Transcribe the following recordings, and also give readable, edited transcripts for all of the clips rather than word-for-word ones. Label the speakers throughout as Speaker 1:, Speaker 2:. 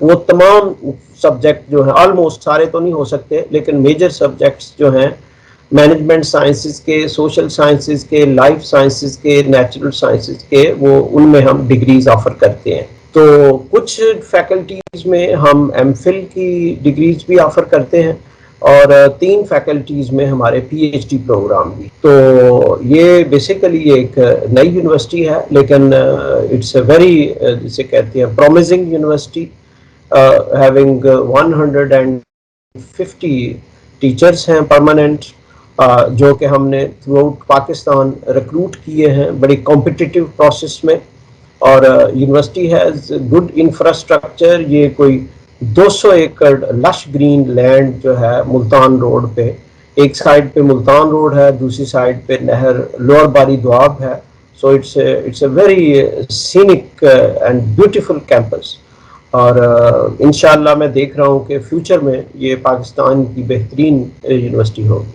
Speaker 1: وہ تمام سبجیکٹ جو ہیں آلموسٹ سارے تو نہیں ہو سکتے لیکن میجر سبجیکٹس جو ہیں مینجمنٹ سائنسز کے، سوشل سائنسز کے، لائف سائنسز کے، نیچرل سائنسز کے، وہ ان میں ہم ڈگریز آفر کرتے ہیں. تو کچھ فیکلٹیز میں ہم ایم فل کی ڈگریز بھی آفر کرتے ہیں اور 3 فیکلٹیز میں ہمارے پی ایچ ڈی پروگرام بھی. تو یہ بیسیکلی ایک نئی یونیورسٹی ہے لیکن اٹس اے ویری جسے کہتے ہیں پرومزنگ یونیورسٹی ہیونگ 150 ٹیچرس ہیں پرماننٹ جو کہ ہم نے تھرو آؤٹ پاکستان ریکروٹ کیے ہیں بڑی کمپٹیٹیو پروسیس میں. اور یونیورسٹی ہیز گڈ انفراسٹرکچر. یہ کوئی 200 ایکڑ لش گرین لینڈ جو ہے ملتان روڈ پہ، ایک سائڈ پہ ملتان روڈ ہے، دوسری سائڈ پہ نہر لوور باری دواب ہے. So it's a very scenic and beautiful campus. اور انشاءاللہ میں دیکھ رہا ہوں کہ فیوچر میں یہ پاکستان کی بہترین یونیورسٹی ہوگی.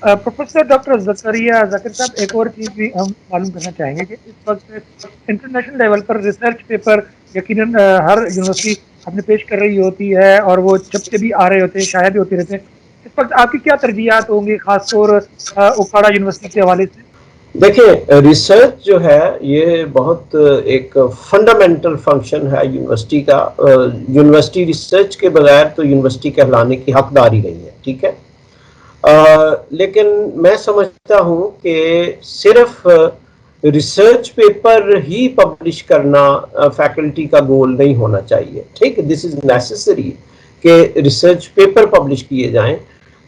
Speaker 2: پروفیسر ڈاکٹر زکریا ذاکر صاحب، ایک اور چیز بھی ہم معلوم کرنا چاہیں گے کہ اس وقت انٹرنیشنل لیول پر ریسرچ پیپر یقیناً ہر یونیورسٹی اپنے پیش کر رہی ہوتی ہے اور وہ چھپتے بھی آ رہے ہوتے ہیں، شائع بھی ہوتے رہتے ہیں. اس وقت آپ کی کیا ترجیحات ہوں گی خاص طور اوکھاڑا یونیورسٹی کے حوالے سے؟
Speaker 1: دیکھیں ریسرچ جو ہے یہ بہت ایک فنڈامنٹل فنکشن ہے یونیورسٹی کا. یونیورسٹی ریسرچ کے بغیر تو یونیورسٹی کہلانے کی حقداری نہیں ہے، ٹھیک ہے. لیکن میں سمجھتا ہوں کہ صرف ریسرچ پیپر ہی پبلش کرنا فیکلٹی کا گول نہیں ہونا چاہیے، ٹھیک ہے. دس از نیسسری کہ ریسرچ پیپر پبلش کیے جائیں،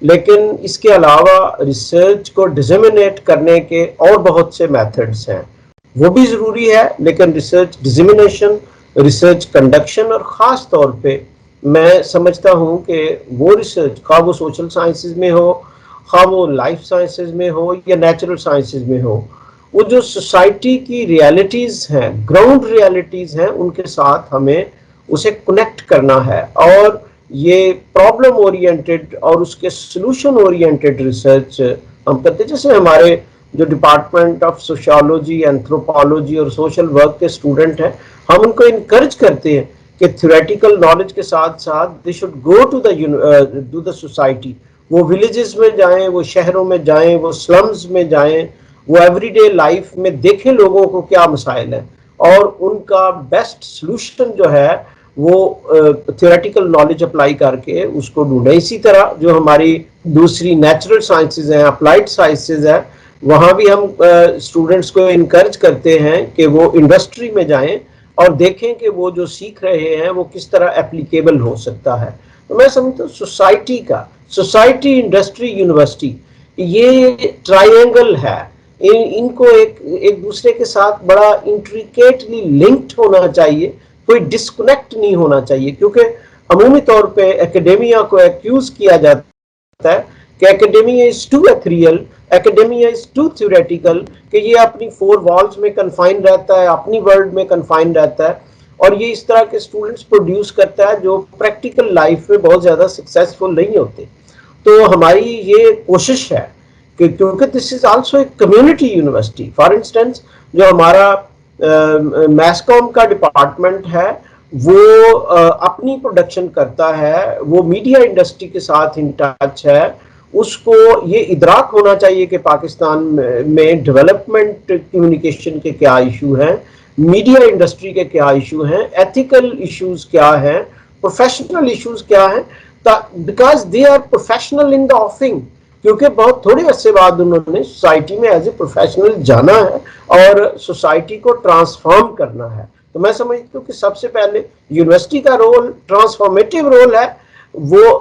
Speaker 1: لیکن اس کے علاوہ ریسرچ کو ڈزیمینیٹ کرنے کے اور بہت سے میتھڈز ہیں، وہ بھی ضروری ہے. لیکن ریسرچ ڈزیمینیشن، ریسرچ کنڈکشن اور خاص طور پہ میں سمجھتا ہوں کہ وہ ریسرچ خواہ وہ سوشل سائنسز میں ہو، خواہ وہ لائف سائنسز میں ہو یا نیچرل سائنسز میں ہو، وہ جو سوسائٹی کی ریالٹیز ہیں، گراؤنڈ ریالٹیز ہیں، ان کے ساتھ ہمیں اسے کنیکٹ کرنا ہے. اور یہ پرابلم اورینٹڈ اور اس کے سلوشن اورینٹڈ ریسرچ ہم کرتے ہیں. جیسے ہمارے جو ڈپارٹمنٹ آف سوشیالوجی، اینتھروپالوجی اور سوشل ورک کے اسٹوڈنٹ ہیں، ہم ان کو انکریج کرتے ہیں کہ تھیوریٹیکل نالج کے ساتھ ساتھ they should go to the society. وہ ولیجز میں جائیں، وہ شہروں میں جائیں، وہ سلمز میں جائیں، وہ ایوری ڈے لائف میں دیکھیں لوگوں کو کیا مسائل ہیں اور ان کا بیسٹ سلوشن جو ہے وہ تھیوریٹیکل نالج اپلائی کر کے اس کو ڈھونڈیں. اسی طرح جو ہماری دوسری نیچرل سائنسز ہیں، اپلائیڈ سائنسز ہیں، وہاں بھی ہم اسٹوڈنٹس کو انکریج کرتے ہیں کہ وہ انڈسٹری میں جائیں اور دیکھیں کہ وہ جو سیکھ رہے ہیں وہ کس طرح اپلیکیبل ہو سکتا ہے. تو میں سمجھتا ہوں سوسائٹی انڈسٹری یونیورسٹی یہ ٹرائینگل ہے. ان کو ایک دوسرے کے ساتھ بڑا انٹریکیٹلی لنکڈ ہونا چاہیے، کوئی ڈسکنیکٹ نہیں ہونا چاہیے. کیونکہ عمومی طور پہ ایکیڈیمیا کو ایکیوز کیا جاتا ہے کہ ایکیڈیمیا از ٹو ایتھریل، ایکیڈیمیا از ٹو تھیوریٹیکل، کہ یہ اپنی 4 والز میں کنفائن رہتا ہے، اپنی ورلڈ میں کنفائن رہتا ہے اور یہ اس طرح کے اسٹوڈنٹس پروڈیوس کرتا ہے جو پریکٹیکل لائف میں بہت زیادہ سکسیسفل نہیں ہوتے. تو ہماری یہ کوشش ہے کہ کیونکہ this is also a community university. For instance جو ہمارا میس کام کا ڈپارٹمنٹ ہے وہ اپنی پروڈکشن کرتا ہے، وہ میڈیا انڈسٹری کے ساتھ ان ٹچ ہے. اس کو یہ ادراک ہونا چاہیے کہ پاکستان میں ڈیولپمنٹ کمیونیکیشن کے کیا ایشو ہیں، میڈیا انڈسٹری کے کیا ایشو ہیں، ایتھیکل ایشوز کیا ہیں، پروفیشنل ایشوز کیا ہیں، because they are professional in the offing. کیونکہ بہت تھوڑے عرصے بعد انہوں نے سوسائٹی میں ایز اے پروفیشنل جانا ہے اور سوسائٹی کو ٹرانسفارم کرنا ہے. تو میں سمجھتا ہوں کہ سب سے پہلے یونیورسٹی کا رول ٹرانسفارمیٹیو رول ہے، وہ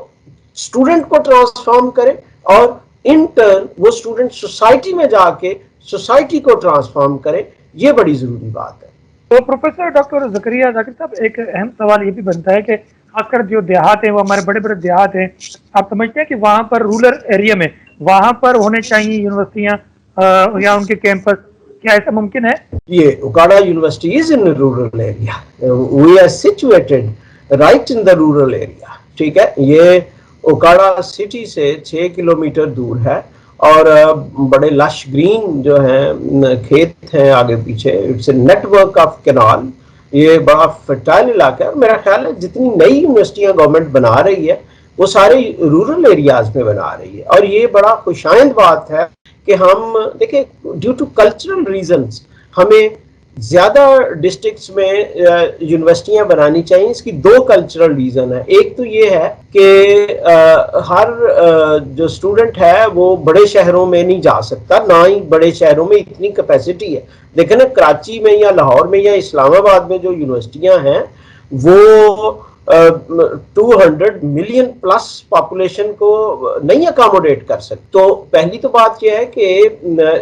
Speaker 1: اسٹوڈنٹ کو ٹرانسفارم کرے اور ان ٹرن وہ اسٹوڈنٹ سوسائٹی میں جا کے سوسائٹی کو ٹرانسفارم کرے. یہ بڑی ضروری بات ہے.
Speaker 2: تو پروفیسر ڈاکٹر زکریا ذاکر صاحب، ایک اہم سوال یہ بھی بنتا ہے کہ خاص کر جو دیہات ہیں، وہ ہمارے بڑے بڑے دیہات ہیں، آپ سمجھتے ہیں کہ وہاں پر رورل ایریا میں وہاں پر ہونے چاہیے یونیورسٹیاں یا ان کے کیمپس، کیا ایسا ممکن ہے؟
Speaker 1: یہ Okara university is in rural area, we are situated right in the rural area, ٹھیک ہے. یہ اوکاڑا سٹی سے 6 کلومیٹر دور ہے اور بڑے لش گرین جو ہیں کھیت ہیں آگے پیچھے. It's a network of canal یہ بڑا فرٹائل علاقہ ہے. اور میرا خیال ہے جتنی نئی یونیورسٹیاں گورنمنٹ بنا رہی ہے وہ سارے رورل ایریاز میں بنا رہی ہے. اور یہ بڑا خوشائند بات ہے کہ ہم دیکھیں ڈیو ٹو کلچرل ریزنز ہمیں زیادہ ڈسٹرکٹس میں یونیورسٹیاں بنانی چاہیے. اس کی دو کلچرل ریزن ہے. ایک تو یہ ہے کہ ہر جو اسٹوڈنٹ ہے وہ بڑے شہروں میں نہیں جا سکتا, نہ ہی بڑے شہروں میں اتنی کیپیسٹی ہے. دیکھیں نا کراچی میں یا لاہور میں یا اسلام آباد میں جو یونیورسٹیاں ہیں وہ 200 ملین پلس پاپولیشن کو نہیں اکاموڈیٹ کر سکتے. تو پہلی تو بات یہ ہے کہ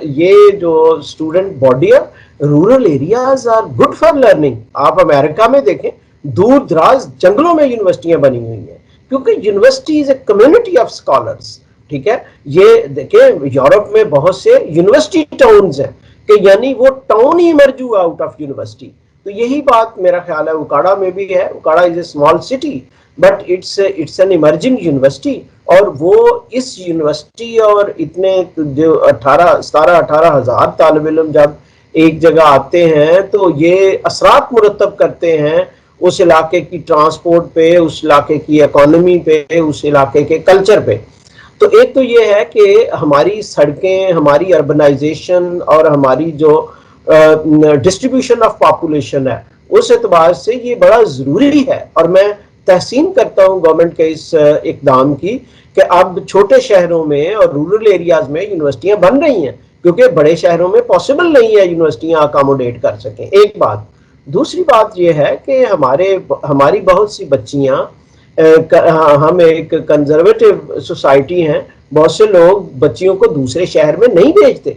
Speaker 1: یہ جو اسٹوڈنٹ باڈی ہے rural areas are good for learning. آپ امریکہ میں دیکھیں دور دراز جنگلوں میں یونیورسٹیاں بنی ہوئی ہیں کیونکہ university is a community of scholars. ٹھیک ہے, یہ دیکھیں یورپ میں بہت سے یونیورسٹی ٹاؤنز ہیں کہ یعنی وہ ٹاؤن ہی ایمرج ہوا آؤٹ آف یونیورسٹی. تو یہی بات میرا خیال ہے اوکاڑا میں بھی ہے. Okara is a small city but it's an emerging university. اور وہ اس یونیورسٹی اور اتنے جو 17-18 ہزار طالب علم جب ایک جگہ آتے ہیں تو یہ اثرات مرتب کرتے ہیں اس علاقے کی ٹرانسپورٹ پہ, اس علاقے کی اکانومی پہ, اس علاقے کے کلچر پہ. تو ایک تو یہ ہے کہ ہماری سڑکیں, ہماری اربنائزیشن اور ہماری جو ڈسٹریبیوشن آف پاپولیشن ہے اس اعتبار سے یہ بڑا ضروری ہے. اور میں تحسین کرتا ہوں گورنمنٹ کے اس اقدام کی کہ اب چھوٹے شہروں میں اور رورل ایریاز میں یونیورسٹیاں بن رہی ہیں کیونکہ بڑے شہروں میں پاسبل نہیں ہے یونیورسٹیاں اکاموڈیٹ کر سکیں. ایک بات. دوسری بات یہ ہے کہ ہماری بہت سی بچیاں, ہم ایک کنزرویٹو سوسائٹی ہیں, بہت سے لوگ بچیوں کو دوسرے شہر میں نہیں بھیجتے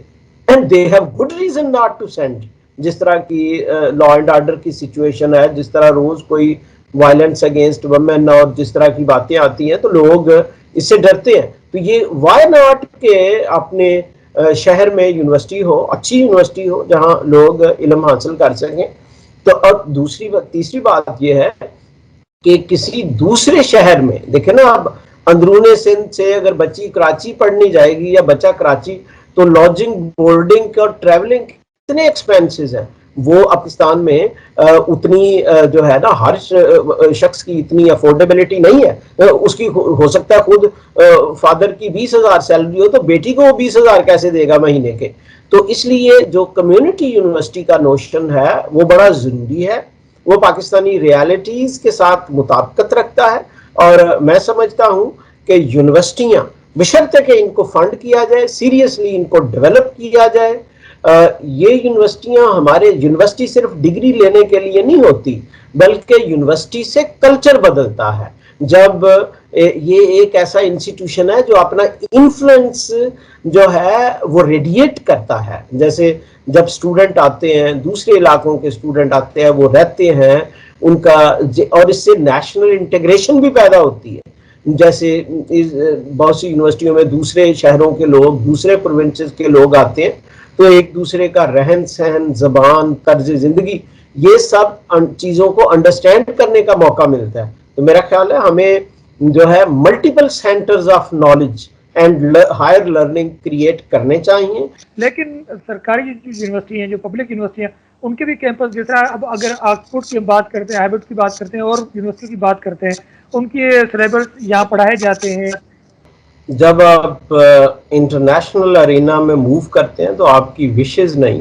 Speaker 1: and they have good reason not to send. جس طرح کی لا اینڈ آرڈر کی سچویشن ہے, جس طرح روز کوئی وائلنس اگینسٹ ویمن اور جس طرح کی باتیں آتی ہیں تو لوگ اس سے ڈرتے ہیں. تو یہ وائی ناٹ کہ اپنے شہر میں یونیورسٹی ہو, اچھی یونیورسٹی ہو جہاں لوگ علم حاصل کر سکیں. تو اب تیسری بات یہ ہے کہ کسی دوسرے شہر میں دیکھیں نا, اب اندرون سندھ سے اگر بچی کراچی پڑھنے جائے گی یا بچہ کراچی, تو لاجنگ, بورڈنگ اور ٹریولنگ اتنے ایکسپینسز ہیں. وہ پاکستان میں اتنی جو ہے نا ہر شخص کی اتنی افورڈیبلٹی نہیں ہے. اس کی ہو سکتا ہے خود فادر کی 20,000 سیلری ہو تو بیٹی کو وہ 20,000 کیسے دے گا مہینے کے. تو اس لیے جو کمیونٹی یونیورسٹی کا نوشن ہے وہ بڑا ضروری ہے. وہ پاکستانی ریالٹیز کے ساتھ مطابقت رکھتا ہے. اور میں سمجھتا ہوں کہ یونیورسٹیاں بشرطے کہ ان کو فنڈ کیا جائے, سیریسلی ان کو ڈیولپ کیا جائے. یہ یونیورسٹیاں ہمارے یونیورسٹی صرف ڈگری لینے کے لیے نہیں ہوتی بلکہ یونیورسٹی سے کلچر بدلتا ہے. جب یہ ایک ایسا انسٹیٹیوشن ہے جو اپنا انفلوئنس جو ہے وہ ریڈیٹ کرتا ہے. جیسے جب اسٹوڈنٹ آتے ہیں, دوسرے علاقوں کے اسٹوڈنٹ آتے ہیں, وہ رہتے ہیں ان کا, اور اس سے نیشنل انٹیگریشن بھی پیدا ہوتی ہے. جیسے بہت سی یونیورسٹیوں میں دوسرے شہروں کے لوگ, دوسرے پروونسز کے لوگ آتے ہیں تو ایک دوسرے کا رہن سہن, زبان, طرز زندگی, یہ سب چیزوں کو انڈرسٹینڈ کرنے کا موقع ملتا ہے. تو میرا خیال ہے ہمیں جو ہے multiple centres of knowledge and higher learning create کرنے چاہیے.
Speaker 2: لیکن سرکاری یونیورسٹی ہیں, جو پبلک یونیورسٹی ہیں, ان کے بھی کیمپس جیسا اب اگر آکسفورڈ کی بات کرتے ہیں, ہارورڈ کی بات کرتے ہیں اور یونیورسٹی کی بات کرتے ہیں, ان کے سلیبس یہاں پڑھائے جاتے ہیں.
Speaker 1: جب آپ انٹرنیشنل ارینا میں موو کرتے ہیں تو آپ کی وشز نہیں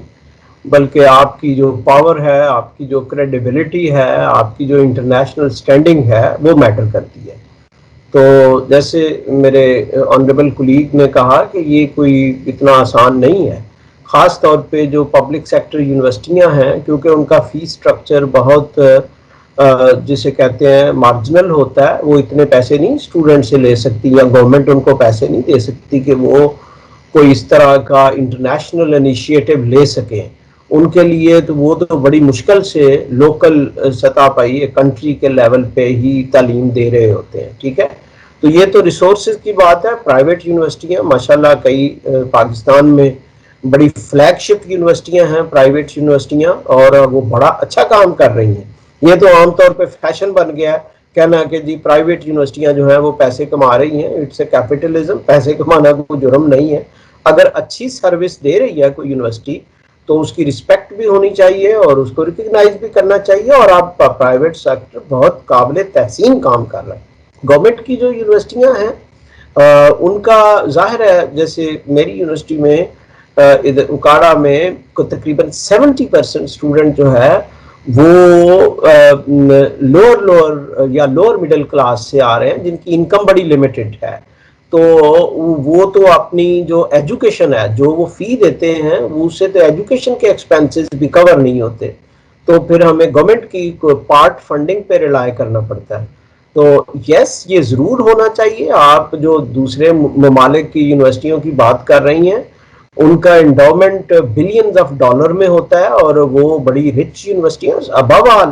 Speaker 1: بلکہ آپ کی جو پاور ہے, آپ کی جو کریڈیبلٹی ہے, آپ کی جو انٹرنیشنل سٹینڈنگ ہے وہ میٹر کرتی ہے. تو جیسے میرے آنریبل کولیگ نے کہا کہ یہ کوئی اتنا آسان نہیں ہے, خاص طور پہ جو پبلک سیکٹر یونیورسٹیاں ہیں کیونکہ ان کا فیس سٹرکچر بہت جسے کہتے ہیں مارجنل ہوتا ہے. وہ اتنے پیسے نہیں اسٹوڈنٹ سے لے سکتی یا گورنمنٹ ان کو پیسے نہیں دے سکتی کہ وہ کوئی اس طرح کا انٹرنیشنل انیشیٹو لے سکیں. ان کے لیے تو وہ تو بڑی مشکل سے لوکل سطح پر ہی, کنٹری کے لیول پہ ہی تعلیم دے رہے ہوتے ہیں. ٹھیک ہے, تو یہ تو ریسورسز کی بات ہے. پرائیویٹ یونیورسٹیاں ماشاءاللہ کئی پاکستان میں بڑی فلیگ شپ یونیورسٹیاں ہیں, پرائیویٹ یونیورسٹیاں, اور وہ بڑا اچھا کام کر رہی ہیں. یہ تو عام طور پہ فیشن بن گیا ہے کہنا کہ جی پرائیویٹ یونیورسٹیاں جو ہیں وہ پیسے کما رہی ہیں. It's a capitalism. پیسے کمانا کوئی جرم نہیں ہے. اگر اچھی سروس دے رہی ہے کوئی یونیورسٹی تو اس کی رسپیکٹ بھی ہونی چاہیے اور اس کو ریکگنائز بھی کرنا چاہیے. اور آپ پرائیویٹ سیکٹر بہت قابل تحسین کام کر رہے ہیں. گورنمنٹ کی جو یونیورسٹیاں ہیں ان کا ظاہر ہے, جیسے میری یونیورسٹی میں ادھر اکاڑا میں تقریباً 70% اسٹوڈنٹ جو ہے وہ لوور مڈل کلاس سے آ رہے ہیں, جن کی انکم بڑی لمیٹڈ ہے. تو وہ تو اپنی جو ایجوکیشن ہے, جو وہ فی دیتے ہیں, اس سے تو ایجوکیشن کے ایکسپینسز بھی کور نہیں ہوتے. تو پھر ہمیں گورنمنٹ کی پارٹ فنڈنگ پہ ریلائی کرنا پڑتا ہے. تو یس, یہ ضرور ہونا چاہیے. آپ جو دوسرے ممالک کی یونیورسٹیوں کی بات کر رہی ہیں, ان کا انڈومنٹ بلینز آف ڈالر میں ہوتا ہے اور وہ بڑی رچ یونیورسٹیاں. ابو آل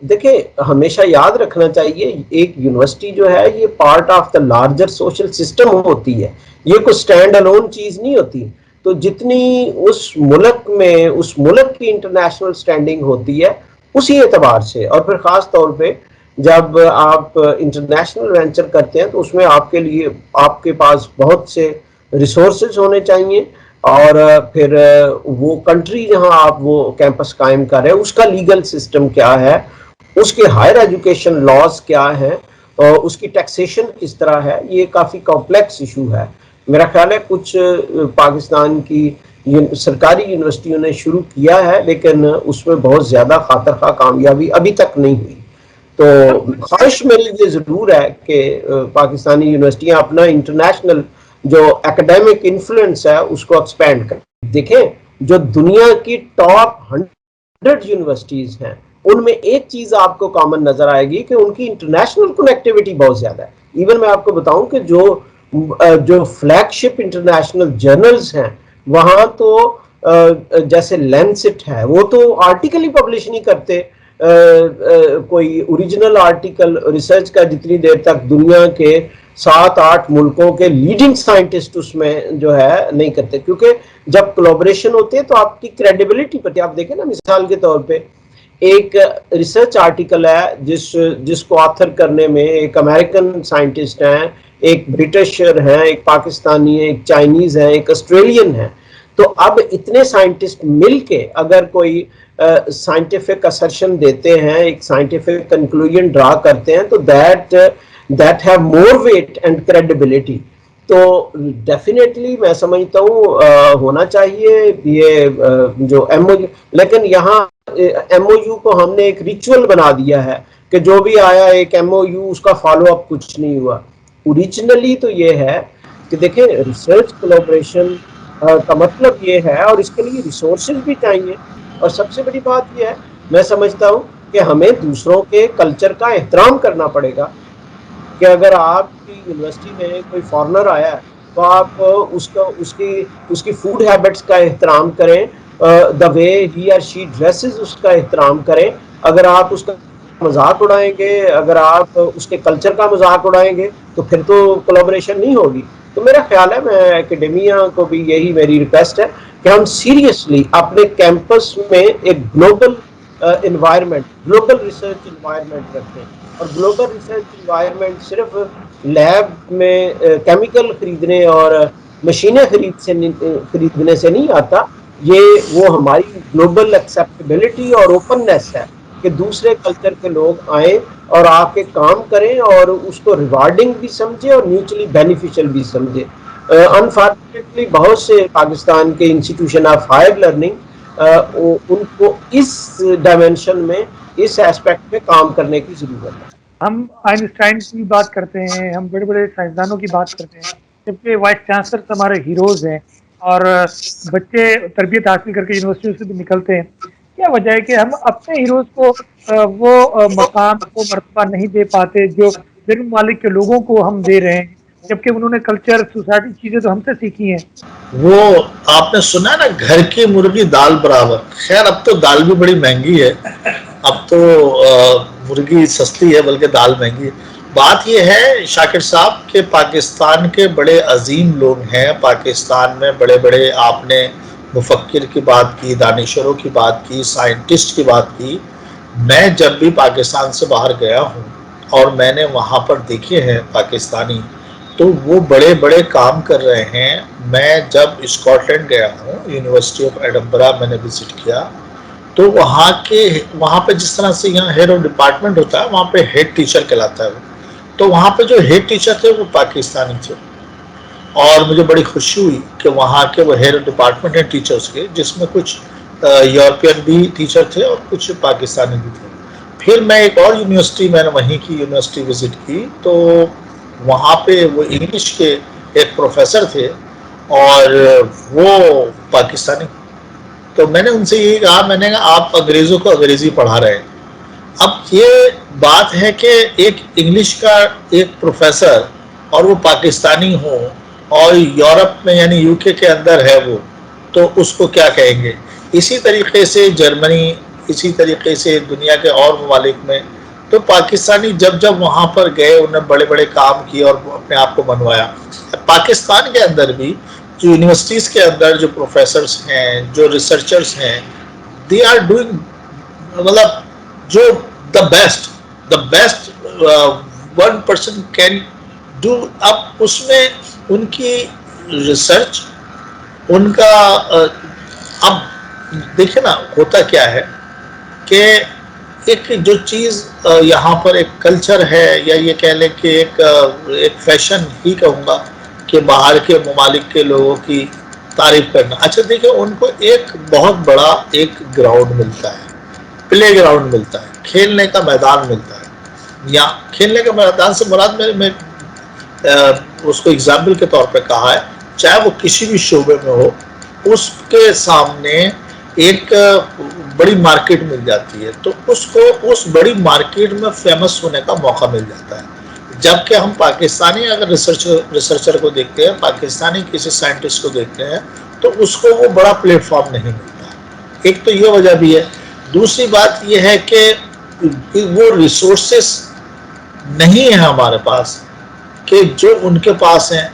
Speaker 1: دیکھیں, ہمیشہ یاد رکھنا چاہیے, ایک یونیورسٹی جو ہے یہ part of the larger social system ہوتی ہے, یہ کوئی اسٹینڈ الون چیز نہیں ہوتی. تو جتنی اس ملک میں اس ملک کی انٹرنیشنل سٹینڈنگ ہوتی ہے اسی اعتبار سے, اور پھر خاص طور پہ جب آپ انٹرنیشنل وینچر کرتے ہیں تو اس میں آپ کے لیے آپ کے پاس بہت سے ریسورسز ہونے چاہیے, اور پھر وہ کنٹری جہاں آپ وہ کیمپس قائم کر رہے ہیں اس کا لیگل سسٹم کیا ہے, اس کے ہائر ایجوکیشن لاز کیا ہے, اور اس کی ٹیکسیشن کس طرح ہے. یہ کافی کمپلیکس ایشو ہے. میرا خیال ہے کچھ پاکستان کی سرکاری یونیورسٹیوں نے شروع کیا ہے, لیکن اس میں بہت زیادہ خاطر خواہ کامیابی ابھی تک نہیں ہوئی. تو خواہش میری یہ ضرور ہے کہ پاکستانی یونیورسٹیاں اپنا انٹرنیشنل جو ایکڈیمک انفلوئنس ہے اس کو ایکسپینڈ کریں. دیکھیں, جو دنیا کی ٹاپ 100 یونیورسٹیز ہیں ان میں ایک چیز آپ کو کامن نظر آئے گی کہ ان کی انٹرنیشنل کنیکٹیوٹی بہت زیادہ ہے. ایون میں آپ کو بتاؤں کہ جو فلیگ شپ انٹرنیشنل جرنلز ہیں وہاں تو جیسے لینسٹ ہے, وہ تو آرٹیکل ہی پبلش نہیں کرتے, کوئی اوریجنل آرٹیکل ریسرچ کا جتنی دیر تک دنیا کے 7-8 ملکوں کے لیڈنگ سائنٹسٹ اس میں جو ہے نہیں کرتے. کیونکہ جب کولابریشن ہوتے ہیں تو آپ کی کریڈیبلٹی پر, آپ دیکھیں نا, مثال کے طور پہ ایک ریسرچ آرٹیکل ہے جس کو آتھر کرنے میں ایک امریکن سائنٹسٹ ہیں, ایک برٹشر ہیں, ایک پاکستانی ہیں, ایک چائنیز ہیں, ایک آسٹریلین ہیں. تو اب اتنے سائنٹسٹ مل کے اگر کوئی سائنٹیفک اسرشن دیتے ہیں, ایک سائنٹیفک کنکلوژن ڈرا کرتے ہیں, تو that have more weight and credibility. تو ڈیفینیٹلی میں سمجھتا ہوں ہونا چاہیے یہ جو ایم او یو, لیکن یہاں ایم او یو کو ہم نے ایک ریچول بنا دیا ہے کہ جو بھی آیا ایک ایم او یو, اس کا فالو اپ کچھ نہیں ہوا. اوریجنلی تو یہ ہے کہ دیکھیں, ریسرچ کولابریشن کا مطلب یہ ہے, اور اس کے لیے ریسورسز بھی چاہیے. اور سب سے بڑی بات یہ ہے, میں سمجھتا ہوں کہ ہمیں دوسروں کے کلچر کا احترام کرنا پڑے گا. کہ اگر آپ کی یونیورسٹی میں کوئی فارنر آیا ہے تو آپ اس کی فوڈ ہیبٹس کا احترام کریں, دا وے ہی اور شی ڈریسز اس کا احترام کریں. اگر آپ اس کا مذاق اڑائیں گے, اگر آپ اس کے کلچر کا مذاق اڑائیں گے تو پھر تو کولابریشن نہیں ہوگی. تو میرا خیال ہے, میں ایکیڈیمیا کو بھی یہی میری ریکویسٹ ہے کہ ہم سیریسلی اپنے کیمپس میں ایک global environment, global research environment رکھیں. اور گلوبل ریسرچ انوائرمنٹ صرف لیب میں کیمیکل خریدنے اور مشینیں خریدنے سے نہیں آتا. یہ وہ ہماری گلوبل ایکسیپٹیبلٹی اور اوپننیس ہے کہ دوسرے کلچر کے لوگ آئیں اور آ کے کام کریں اور اس کو ریوارڈنگ بھی سمجھے اور میوچلی بینیفیشل بھی سمجھے. انفارچونیٹلی بہت سے پاکستان کے انسٹیٹیوشن آف ہائر لرننگ ان کو اس ڈائمینشن میں, اس ایسپیکٹ میں کام کرنے کی ضرورت ہے.
Speaker 2: ہم آئنسٹائن کی بات کرتے ہیں, ہم بڑے بڑے سائنسدانوں کی بات کرتے ہیں, جبکہ وائس چانسلر ہمارے ہیروز ہیں اور بچے تربیت حاصل کر کے یونیورسٹیوں سے بھی نکلتے ہیں. کیا وجہ ہے کہ ہم اپنے ہیروز کو وہ مقام, وہ مرتبہ نہیں دے پاتے جو بین ممالک کے لوگوں کو ہم دے رہے ہیں, جبکہ انہوں نے کلچر, سوسائٹی, چیزیں تو ہم سے سیکھی ہیں.
Speaker 3: وہ آپ نے سنا ہے نا, گھر کی مرغی دال برابر. خیر اب تو دال بھی بڑی مہنگی ہے, اب تو مرغی سستی ہے بلکہ دال مہنگی ہے. بات یہ ہے شاکر صاحب کہ پاکستان کے بڑے عظیم لوگ ہیں, پاکستان میں بڑے بڑے, آپ نے مفکر کی بات کی, دانشوروں کی بات کی, سائنٹسٹ کی بات کی. میں جب بھی پاکستان سے باہر گیا ہوں اور میں نے وہاں پر دیکھے ہیں پاکستانی, تو وہ بڑے بڑے کام کر رہے ہیں. میں جب اسکاٹ لینڈ گیا ہوں، یونیورسٹی آف ایڈنبرا میں نے وزٹ کیا، تو وہاں پہ جس طرح سے یہاں ہیڈ آف ڈپارٹمنٹ ہوتا ہے، وہاں پہ ہیڈ ٹیچر کہلاتا ہے. تو وہاں پہ جو ہیڈ ٹیچر تھے وہ پاکستانی تھے، اور مجھے بڑی خوشی ہوئی کہ وہاں کے وہ ہیڈ آف ڈپارٹمنٹ ہیں ٹیچرز کے، جس میں کچھ یورپین بھی ٹیچر تھے اور کچھ پاکستانی بھی تھے. پھر میں ایک اور یونیورسٹی، میں نے وہیں کی یونیورسٹی وزٹ کی، تو وہاں پہ وہ انگلش کے ایک پروفیسر تھے اور وہ پاکستانی. تو میں نے ان سے یہی کہا، میں نے کہا آپ انگریزوں کو انگریزی پڑھا رہے ہیں. اب یہ بات ہے کہ ایک انگلش کا ایک پروفیسر اور وہ پاکستانی ہو اور یورپ میں یعنی یو کے اندر ہے وہ، تو اس کو کیا کہیں گے. اسی طریقے سے جرمنی، اسی طریقے سے دنیا کے اور ممالک میں تو پاکستانی جب وہاں پر گئے، انہوں نے بڑے بڑے کام کیے اور اپنے آپ کو بنوایا. پاکستان کے اندر بھی جو یونیورسٹیز کے اندر جو پروفیسرز ہیں، جو ریسرچرز ہیں، دے آر ڈوئنگ، مطلب جو the best one person can do. اب اس میں ان کی ریسرچ، ان کا اب دیکھیں نا ہوتا کیا ہے کہ ایک جو چیز یہاں پر ایک کلچر ہے، یا یہ کہہ لیں کہ ایک فیشن ہی کہوں گا کہ باہر کے ممالک کے لوگوں کی تعریف کرنا. اچھا دیکھیں، ان کو ایک بہت بڑا ایک گراؤنڈ ملتا ہے، پلے گراؤنڈ ملتا ہے، کھیلنے کا میدان ملتا ہے. یا کھیلنے کے میدان سے مراد میں اس کو اگزامپل کے طور پہ کہا ہے، چاہے وہ کسی بھی شعبے میں ہو، اس کے سامنے ایک بڑی مارکیٹ مل جاتی ہے، تو اس کو اس بڑی مارکیٹ میں فیمس ہونے کا موقع مل جاتا ہے. جبکہ ہم پاکستانی اگر ریسرچر کو دیکھتے ہیں، پاکستانی کسی سائنٹسٹ کو دیکھتے ہیں، تو اس کو وہ بڑا پلیٹ فارم نہیں ملتا. ایک تو یہ وجہ بھی ہے. دوسری بات یہ ہے کہ وہ ریسورسز نہیں ہیں ہمارے پاس کہ جو ان کے پاس ہیں.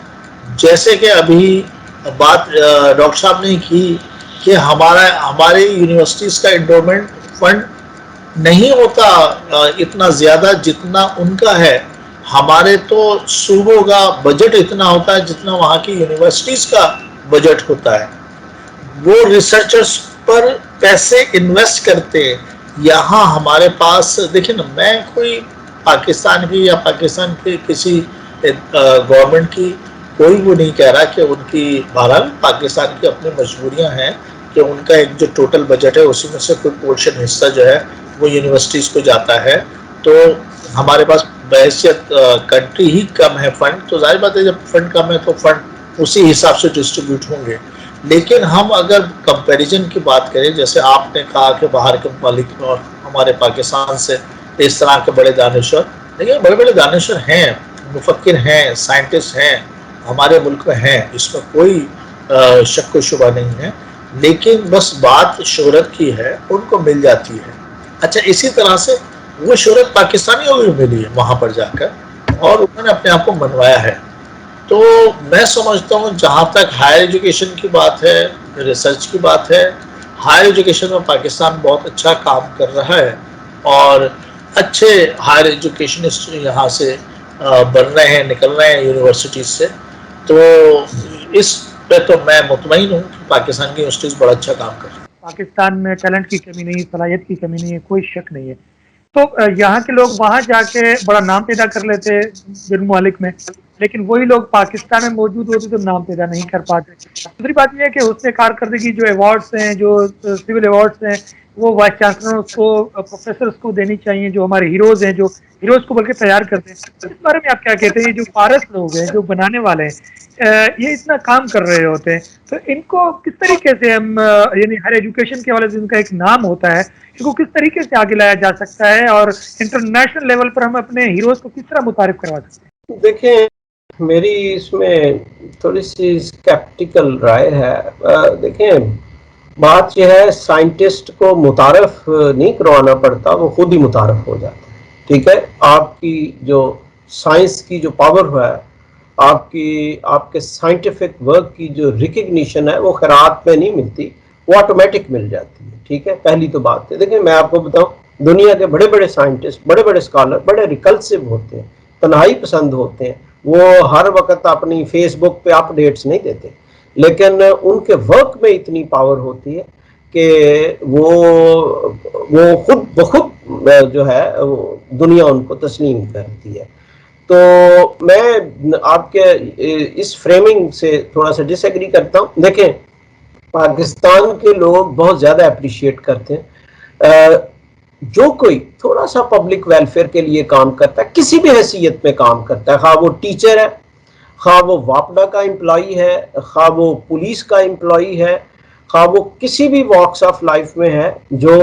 Speaker 3: جیسے کہ ابھی بات ڈاکٹر صاحب نے کی کہ ہمارے یونیورسٹیز کا انڈومنٹ فنڈ نہیں ہوتا اتنا زیادہ جتنا ان کا ہے. ہمارے تو صوبوں کا بجٹ اتنا ہوتا ہے جتنا وہاں کی یونیورسٹیز کا بجٹ ہوتا ہے. وہ ریسرچرز پر پیسے انویسٹ کرتے. یہاں ہمارے پاس دیکھیں نا، میں کوئی پاکستان کی یا پاکستان کے کسی گورنمنٹ کی کوئی وہ نہیں کہہ رہا کہ ان کی، بہرحال پاکستان کی اپنی مجبوریاں ہیں کہ ان کا ایک جو ٹوٹل بجٹ ہے اسی میں سے کوئی پورشن حصہ جو ہے وہ یونیورسٹیز کو جاتا ہے. تو ہمارے پاس بحیثیت کنٹری ہی کم ہے فنڈ، تو ظاہر بات ہے جب فنڈ کم ہے تو فنڈ اسی حساب سے ڈسٹریبیوٹ ہوں گے. لیکن ہم اگر کمپیریزن کی بات کریں، جیسے آپ نے کہا کہ باہر کے ممالک میں اور ہمارے پاکستان سے اس طرح کے بڑے دانشور، لیکن بڑے بڑے دانشور ہیں، مفکر ہیں، سائنٹسٹ ہیں، ہمارے ملک میں ہیں، اس میں کوئی شک و شبہ نہیں ہے. لیکن بس بات شہرت کی ہے، ان کو مل جاتی ہے. اچھا اسی طرح سے وہ شہرت پاکستانیوں کو بھی ملی ہے وہاں پر جا کر، اور انہوں نے اپنے آپ کو منوایا ہے. تو میں سمجھتا ہوں جہاں تک ہائر ایجوکیشن کی بات ہے، ریسرچ کی بات ہے، ہائر ایجوکیشن میں پاکستان بہت اچھا کام کر رہا ہے، اور اچھے ہائر ایجوکیشنسٹ یہاں سے بن رہے ہیں، نکل رہے ہیں یونیورسٹیز سے. تو اس پہ تو میں مطمئن ہوں کہ پاکستان کی یونیورسٹیز بڑا اچھا کام کر رہی ہیں.
Speaker 2: پاکستان میں ٹیلنٹ کی کمی نہیں، صلاحیت کی کمی نہیں ہے، کوئی شک نہیں ہے. تو یہاں کے لوگ وہاں جا کے بڑا نام پیدا کر لیتے جن ممالک میں، لیکن وہی لوگ پاکستان میں موجود ہوتے تو نام پیدا نہیں کر پاتے. دوسری بات یہ ہے کہ حسن کارکردگی جو ایوارڈس ہیں، جو سول ایوارڈس ہیں، وہ وائس چانسلرز کو، پروفیسرز کو دینی چاہیے، جو ہمارے ہیروز ہیں، جو ہیروز کو بلکہ تیار کرتے ہیں. اس بارے میں آپ کیا کہتے ہیں؟ یہ جو پارس لوگ ہیں، جو بنانے والے ہیں، یہ اتنا کام کر رہے ہوتے ہیں، تو ان کو کس طریقے سے ہم، یعنی ہر ایجوکیشن کے حوالے سے ان کا ایک نام ہوتا ہے، ان کو کس طریقے سے آگے لایا جا سکتا ہے، اور انٹرنیشنل لیول پر ہم اپنے ہیروز کو کس طرح متعارف کروا سکتے ہیں؟
Speaker 1: دیکھیں، میری اس میں تھوڑی سی اسکیپٹیکل رائے ہے. دیکھیں، بات یہ ہے، سائنٹسٹ کو متعارف نہیں کروانا پڑتا، وہ خود ہی متعارف ہو جاتا ہے. ٹھیک ہے، آپ کی جو سائنس کی جو پاور ہے، آپ کے سائنٹیفک ورک کی جو ریکگنیشن ہے، وہ خیرات میں نہیں ملتی، وہ آٹومیٹک مل جاتی ہے. ٹھیک ہے، پہلی تو بات ہے. دیکھیں، میں آپ کو بتاؤں، دنیا کے بڑے بڑے سائنٹسٹ، بڑے بڑے اسکالر بڑے ریکلسو ہوتے ہیں، تنہائی پسند ہوتے ہیں. وہ ہر وقت اپنی فیس بک پہ اپڈیٹس نہیں دیتے، لیکن ان کے ورک میں اتنی پاور ہوتی ہے کہ وہ خود بخود جو ہے دنیا ان کو تسلیم کرتی ہے. تو میں آپ کے اس فریمنگ سے تھوڑا سا ڈس ایگری کرتا ہوں. دیکھیں، پاکستان کے لوگ بہت زیادہ اپریشیٹ کرتے ہیں جو کوئی تھوڑا سا پبلک ویلفیئر کے لیے کام کرتا ہے، کسی بھی حیثیت میں کام کرتا ہے، خواہ وہ ٹیچر ہے، خواہ وہ واپڈا کا امپلائی ہے، خواہ وہ پولیس کا امپلائی ہے، خواہ وہ کسی بھی واکس آف لائف میں ہے، جو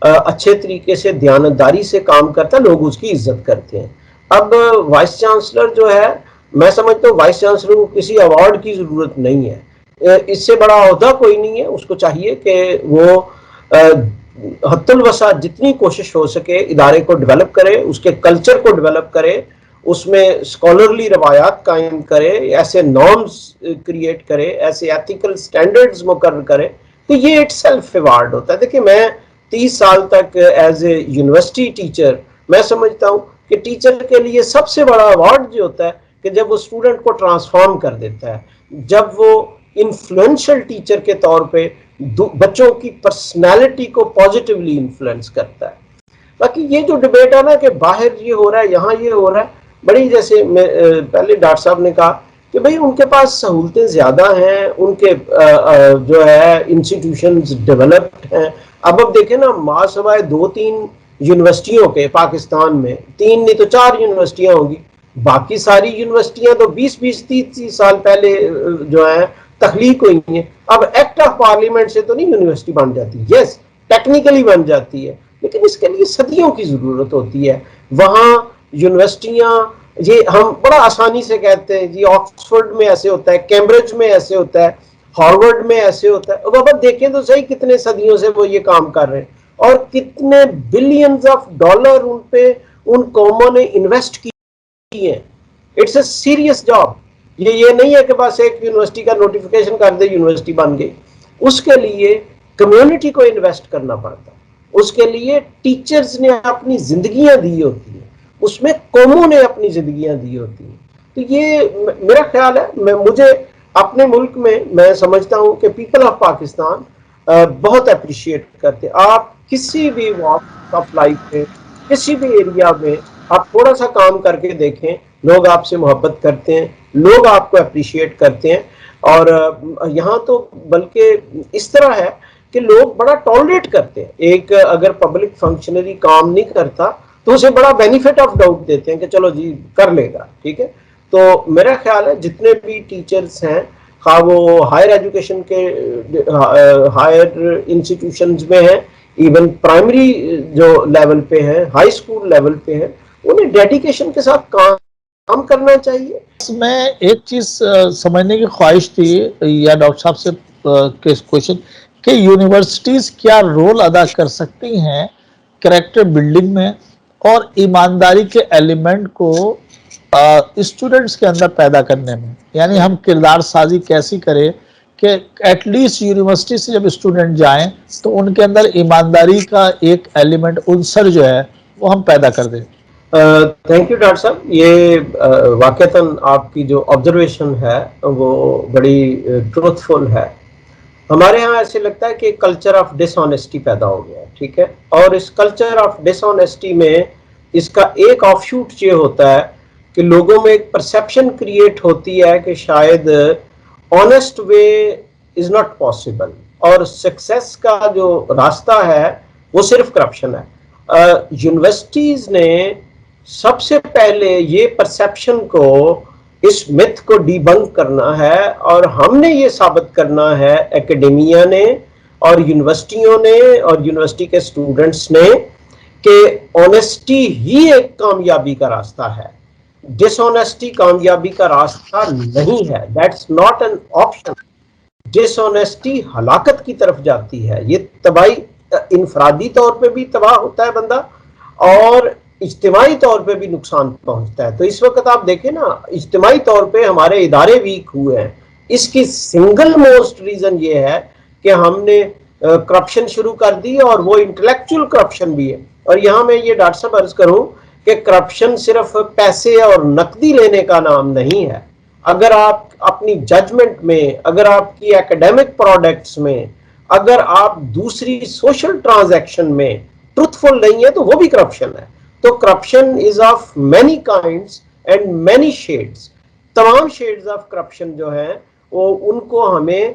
Speaker 1: اچھے طریقے سے دیانتداری سے کام کرتا ہے، لوگ اس کی عزت کرتے ہیں. اب وائس چانسلر جو ہے، میں سمجھتا ہوں وائس چانسلر کو کسی ایوارڈ کی ضرورت نہیں ہے، اس سے بڑا عہدہ کوئی نہیں ہے. اس کو چاہیے کہ وہ حد الوسع جتنی کوشش ہو سکے ادارے کو ڈیولپ کرے، اس کے کلچر کو ڈیولپ کرے، اس میں اسکالرلی روایات قائم کرے، ایسے نارمز کریٹ کرے، ایسے ایتھیکل سٹینڈرڈز مقرر کرے. تو یہ اٹ سیلف ایوارڈ ہوتا ہے. دیکھیں، میں 30 سال تک ایز اے یونیورسٹی ٹیچر میں سمجھتا ہوں کہ ٹیچر کے لیے سب سے بڑا ایوارڈ جو ہوتا ہے کہ جب وہ اسٹوڈنٹ کو ٹرانسفارم کر دیتا ہے، جب وہ انفلوئنشل ٹیچر کے طور پہ بچوں کی پرسنالٹی کو پازیٹیولی انفلوئنس کرتا ہے. باقی یہ جو ڈبیٹ ہے نا کہ باہر یہ ہو رہا ہے، یہاں یہ ہو رہا ہے، بڑی جیسے پہلے ڈاکٹر صاحب نے کہا کہ بھئی ان کے پاس سہولتیں زیادہ ہیں، ان کے جو ہے انسٹیٹیوشنز ڈیولپڈ ہیں. اب دیکھیں نا، ماں سوائے 2-3 یونیورسٹیوں کے پاکستان میں 3 نہیں تو 4 یونیورسٹیاں ہوں گی، باقی ساری یونیورسٹیاں تو 20-30 سال پہلے جو ہیں تخلیق ہوئی ہیں. اب ایکٹ آف پارلیمنٹ سے تو نہیں یونیورسٹی بن جاتی، یس ٹیکنیکلی بن جاتی ہے، لیکن اس کے لیے صدیوں کی ضرورت ہوتی ہے. وہاں یونیورسٹیاں، یہ ہم بڑا آسانی سے کہتے ہیں جی آکسفورڈ میں ایسے ہوتا ہے، کیمبرج میں ایسے ہوتا ہے، ہارورڈ میں ایسے ہوتا ہے. بابا دیکھیں تو صحیح کتنے صدیوں سے وہ یہ کام کر رہے ہیں اور کتنے بلینز آف ڈالر ان پہ ان قوموں نے انویسٹ کی ہیں. It's a serious job. یہ نہیں ہے کہ بس ایک یونیورسٹی کا نوٹیفیکیشن کر دے یونیورسٹی بن گئی. اس کے لیے کمیونٹی کو انویسٹ کرنا پڑتا ہے، اس کے لیے ٹیچرز نے اپنی زندگیاں دی ہوتی ہیں، اس میں قوموں نے اپنی زندگیاں دی ہوتی ہیں. تو یہ میرا خیال ہے، مجھے اپنے ملک میں سمجھتا ہوں کہ پیپل آف پاکستان بہت اپریشیٹ کرتے. آپ کسی بھی واک آف لائف میں، کسی بھی ایریا میں آپ تھوڑا سا کام کر کے دیکھیں، لوگ آپ سے محبت کرتے ہیں، لوگ آپ کو اپریشیٹ کرتے ہیں. اور یہاں تو بلکہ اس طرح ہے کہ لوگ بڑا ٹالریٹ کرتے ہیں. ایک اگر پبلک فنکشنری کام نہیں کرتا تو اسے بڑا بینیفٹ آف ڈاؤٹ دیتے ہیں کہ چلو جی کر لے گا، ٹھیک ہے. تو میرا خیال ہے جتنے بھی ٹیچرز ہیں، خواہ وہ ہائر ایجوکیشن کے ہائر انسٹیٹیوشنز میں ہیں، ایون پرائمری جو لیول پہ ہیں، ہائی اسکول لیول پہ ہیں، انہیں ڈیڈیکیشن کے ساتھ کام کرنا چاہیے.
Speaker 3: میں ایک چیز سمجھنے کی خواہش تھی یا ڈاکٹر صاحب سے کوشچن کہ یونیورسٹیز کیا رول ادا کر سکتی ہیں کریکٹر بلڈنگ میں اور ایمانداری کے ایلیمنٹ کو اسٹوڈنٹس کے اندر پیدا کرنے میں. یعنی ہم کردار سازی کیسی کریں کہ ایٹ لیسٹ یونیورسٹی سے جب اسٹوڈنٹ جائیں تو ان کے اندر ایمانداری کا ایک ایلیمنٹ عنصر جو ہے وہ ہم پیدا کر دیں.
Speaker 1: تھینک یو ڈاکٹر صاحب. یہ واقعتاً آپ کی جو آبزرویشن ہے وہ بڑی ٹروتھفل ہے. ہمارے ہاں ایسے لگتا ہے کہ کلچر آف ڈس آنیسٹی پیدا ہو گیا ہے، ٹھیک ہے. اور اس کلچر آف ڈس آنیسٹی میں اس کا ایک آف شوٹ یہ ہوتا ہے کہ لوگوں میں ایک پرسیپشن کریٹ ہوتی ہے کہ شاید honest way is not possible, اور سکسیس کا جو راستہ ہے وہ صرف کرپشن ہے. یونیورسٹیز نے سب سے پہلے یہ پرسیپشن کو، اس متھ کو ڈی بنک کرنا ہے، اور ہم نے یہ ثابت کرنا ہے، اکیڈیمیا نے اور یونیورسٹیوں نے اور یونیورسٹی کے اسٹوڈنٹس نے، کہ آنیسٹی ہی ایک کامیابی کا راستہ ہے. ڈس آنیسٹی کامیابی کا راستہ نہیں ہے. That's not an option. Dishonesty ہلاکت کی طرف جاتی ہے. یہ تباہی، انفرادی طور پہ بھی تباہ ہوتا ہے بندہ اور اجتماعی طور پہ بھی نقصان پہنچتا ہے. تو اس وقت آپ دیکھیں نا، اجتماعی طور پہ ہمارے ادارے ویک ہوئے ہیں. اس کی سنگل موسٹ ریزن یہ ہے کہ ہم نے کرپشن شروع کر دی، اور وہ انٹلیکچوئل کرپشن بھی ہے. اور یہاں میں یہ ڈاکٹر صاحب عرض کروں کہ کرپشن صرف پیسے اور نقدی لینے کا نام نہیں ہے. اگر آپ اپنی ججمنٹ میں، اگر آپ کی ایکڈیمک پروڈکٹس میں، اگر آپ دوسری سوشل ٹرانزیکشن میں ٹروتھفل نہیں ہے تو وہ بھی کرپشن ہے. تو corruption is of many kinds and many sheds. تمام شیڈز آف کرپشن جو ہیں وہ ان کو ہمیں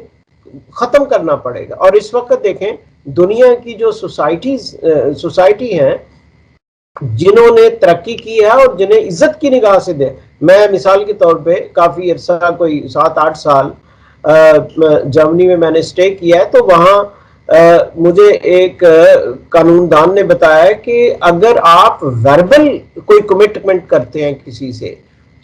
Speaker 1: ختم کرنا پڑے گا. اور اس وقت دیکھیں دنیا کی جو سوسائٹی ہیں جنہوں نے ترقی کی ہے اور جنہیں عزت کی نگاہ سے دے. میں مثال کے طور پہ کافی عرصہ کوئی 7-8 سال جرمنی میں نے اسٹے کیا ہے، تو وہاں مجھے ایک قانون دان نے بتایا کہ اگر آپ وربل کوئی کمٹمنٹ کرتے ہیں کسی سے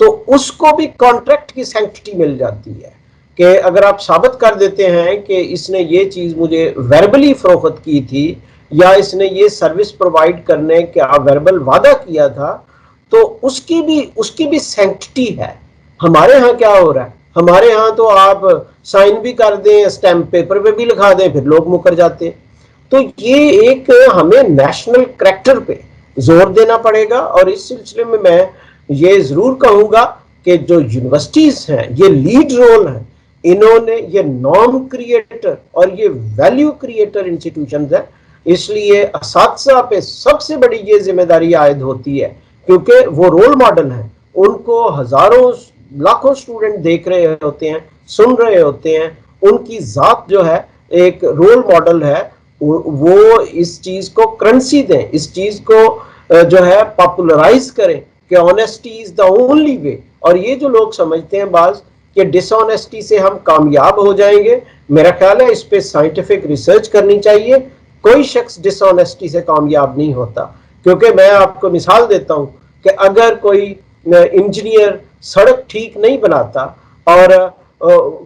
Speaker 1: تو اس کو بھی کانٹریکٹ کی سینکٹی مل جاتی ہے. کہ اگر آپ ثابت کر دیتے ہیں کہ اس نے یہ چیز مجھے وربلی فروخت کی تھی یا اس نے یہ سروس پرووائڈ کرنے کا وربل وعدہ کیا تھا، تو اس کی بھی سینکٹی ہے. ہمارے ہاں کیا ہو رہا ہے؟ ہمارے ہاں تو آپ سائن بھی کر دیں، اسٹیمپ پیپر پہ بھی لکھا دیں، پھر لوگ مکر جاتے ہیں. تو یہ ایک ہمیں نیشنل کریکٹر پہ زور دینا پڑے گا. اور اس سلسلے میں یہ ضرور کہوں گا کہ جو یونیورسٹیز ہیں یہ لیڈ رول ہیں. انہوں نے یہ نارم کریٹر اور یہ ویلیو کریٹر انسٹیٹیوشنز ہیں. اس لیے اساتذہ پہ سب سے بڑی یہ ذمہ داری عائد ہوتی ہے کیونکہ وہ رول ماڈل ہیں. ان کو ہزاروں لاکھوں اسٹوڈنٹ دیکھ رہے ہوتے ہیں، سن رہے ہوتے ہیں. ان کی ذات جو ہے ایک رول ماڈل ہے. وہ اس چیز کو کرنسی دیں، اس چیز کو جو ہے پاپولرائز کریں کہ honesty is the only way. اور یہ جو لوگ سمجھتے ہیں بعض کہ ڈس آنیسٹی سے ہم کامیاب ہو جائیں گے، میرا خیال ہے اس پہ سائنٹیفک ریسرچ کرنی چاہیے. کوئی شخص ڈس آنیسٹی سے کامیاب نہیں ہوتا. کیونکہ میں آپ کو مثال دیتا ہوں کہ اگر کوئی انجینئر سڑک ٹھیک نہیں بناتا اور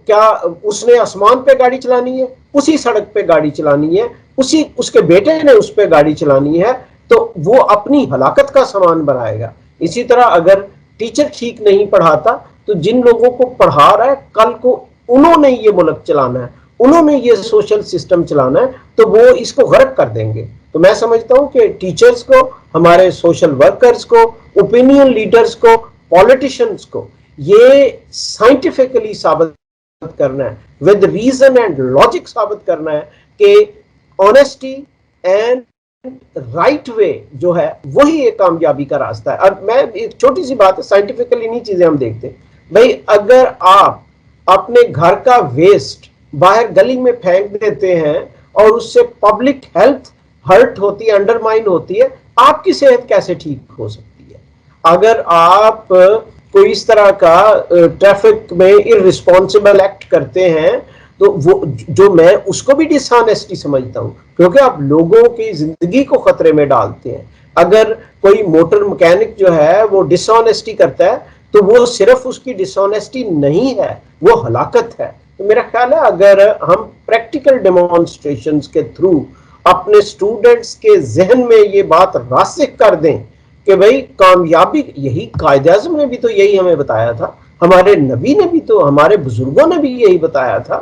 Speaker 1: کیا اس نے آسمان پہ گاڑی چلانی ہے؟ اسی سڑک پہ گاڑی چلانی ہے، اس کے بیٹے نے اس پہ گاڑی چلانی ہے، تو وہ اپنی ہلاکت کا سامان بنائے گا. اسی طرح اگر ٹیچر ٹھیک نہیں پڑھاتا تو جن لوگوں کو پڑھا رہا ہے کل کو انہوں نے یہ ملک چلانا ہے، انہوں نے یہ سوشل سسٹم چلانا ہے، تو وہ اس کو غرق کر دیں گے. تو میں سمجھتا ہوں کہ ٹیچرز کو، ہمارے سوشل ورکرز کو، اوپینین لیڈرز کو، پولیٹیشینز کو یہ سائنٹیفکلی ثابت کرنا ہے، ود ریزن اینڈ لاجک ثابت کرنا ہے کہ آنیسٹی اینڈ رائٹ وے جو ہے وہی ایک کامیابی کا راستہ ہے. اب میں ایک چھوٹی سی بات ہے، سائنٹیفکلی نہیں چیزیں ہم دیکھتے بھائی. اگر آپ اپنے گھر کا ویسٹ باہر گلی میں پھینک دیتے ہیں اور اس سے پبلک ہیلتھ ہرٹ ہوتی ہے، انڈرمائن ہوتی ہے، آپ کی صحت کیسے ٹھیک ہو سکتی ہے؟ اگر آپ کوئی اس طرح کا ٹریفک میں ارسپانسبل ایکٹ کرتے ہیں تو وہ جو میں اس کو بھی ڈس آنیسٹی سمجھتا ہوں کیونکہ آپ لوگوں کی زندگی کو خطرے میں ڈالتے ہیں. اگر کوئی موٹر مکینک جو ہے وہ ڈس آنیسٹی کرتا ہے تو وہ صرف اس کی ڈس آنیسٹی نہیں ہے، وہ ہلاکت ہے. تو میرا خیال ہے اگر ہم پریکٹیکل ڈیمانسٹریشنز کے تھرو اپنے اسٹوڈنٹس کے ذہن میں یہ بات راسخ کر دیں کہ بھائی کامیابی، یہی قائد اعظم نے بھی تو یہی ہمیں بتایا تھا، ہمارے نبی نے بھی تو، ہمارے بزرگوں نے بھی یہی بتایا تھا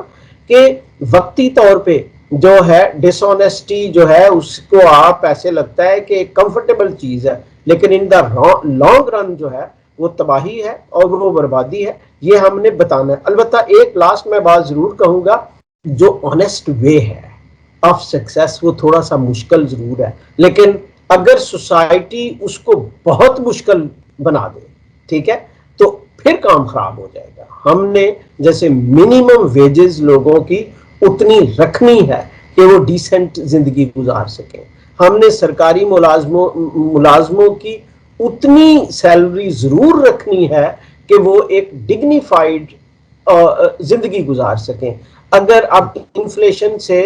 Speaker 1: کہ وقتی طور پہ جو ہے ڈس آنیسٹی جو ہے اس کو آپ ایسے لگتا ہے کہ ایک کمفرٹیبل چیز ہے، لیکن ان دا لانگ رن جو ہے وہ تباہی ہے اور وہ بربادی ہے. یہ ہم نے بتانا ہے. البتہ ایک لاسٹ میں بات ضرور کہوں گا، جو آنیسٹ وے ہے آف سکسیس وہ تھوڑا سا مشکل ضرور ہے، لیکن اگر سوسائٹی اس کو بہت مشکل بنا دے، ٹھیک ہے، تو پھر کام خراب ہو جائے گا. ہم نے جیسے منیمم ویجز لوگوں کی اتنی رکھنی ہے کہ وہ ڈیسنٹ زندگی گزار سکیں. ہم نے سرکاری ملازموں کی اتنی سیلری ضرور رکھنی ہے کہ وہ ایک ڈگنیفائڈ زندگی گزار سکیں. اگر اب انفلیشن سے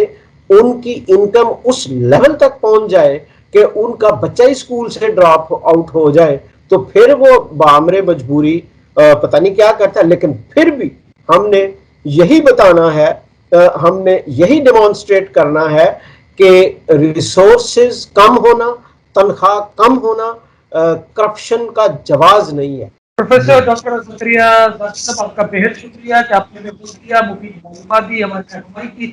Speaker 1: ان کی انکم اس لیول تک پہنچ جائے کہ ان کا بچہ اسکول سے ڈراپ آؤٹ ہو جائے تو پھر وہ بامر مجبوری پتہ نہیں کیا کرتا ہے. لیکن پھر بھی ہم نے یہی بتانا ہے، ہم نے یہی ڈیمانسٹریٹ کرنا ہے کہ ریسورسز کم ہونا، تنخواہ کم ہونا کرپشن کا جواز نہیں ہے.
Speaker 2: پروفیسر ڈاکٹر زکریا صاحب آپ کا بہت شکریہ کہ آپ نے ہمیں کچھ دیا، مفید معلومات دی، ہماری رہنمائی کی.